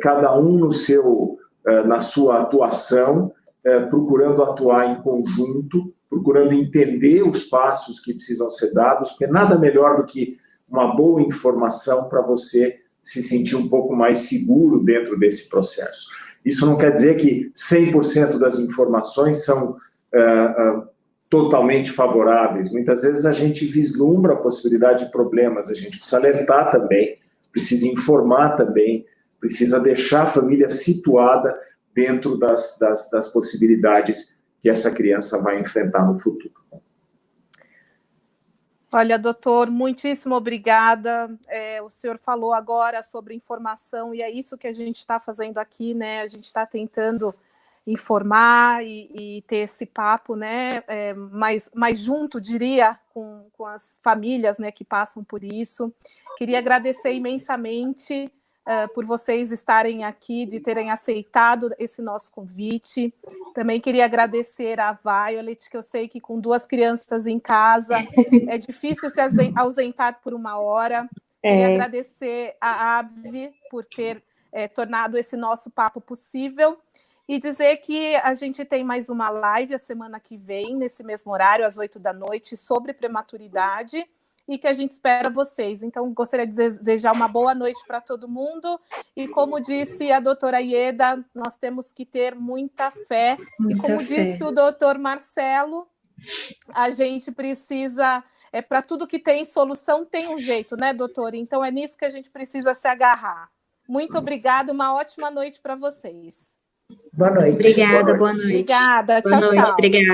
cada um na sua atuação, procurando atuar em conjunto, procurando entender os passos que precisam ser dados, porque nada melhor do que uma boa informação para você se sentir um pouco mais seguro dentro desse processo. Isso não quer dizer que 100% das informações são totalmente favoráveis. Muitas vezes a gente vislumbra a possibilidade de problemas, a gente precisa alertar também, precisa informar também, precisa deixar a família situada dentro das possibilidades que essa criança vai enfrentar no futuro. Olha, doutor, muitíssimo obrigada. O senhor falou agora sobre informação, e é isso que a gente está fazendo aqui, né? A gente está tentando informar e ter esse papo, né? Mais junto, diria, com as famílias, né, que passam por isso. Queria agradecer imensamente por vocês estarem aqui, de terem aceitado esse nosso convite. Também queria agradecer a Violet, que eu sei que com 2 crianças em casa é difícil se ausentar por 1 hora. Queria agradecer a Abby por ter tornado esse nosso papo possível e dizer que a gente tem mais uma live a semana que vem, nesse mesmo horário, às 20h, sobre prematuridade, e que a gente espera vocês. Então, gostaria de desejar uma boa noite para todo mundo, e como disse a doutora Ieda, nós temos que ter muita fé, e como disse o doutor Marcelo, a gente precisa, para tudo que tem solução, tem um jeito, né, doutor? Então, é nisso que a gente precisa se agarrar. Muito obrigada, uma ótima noite para vocês. Boa noite. Obrigada, boa noite. Obrigada, Boa tchau, noite, tchau. obrigada.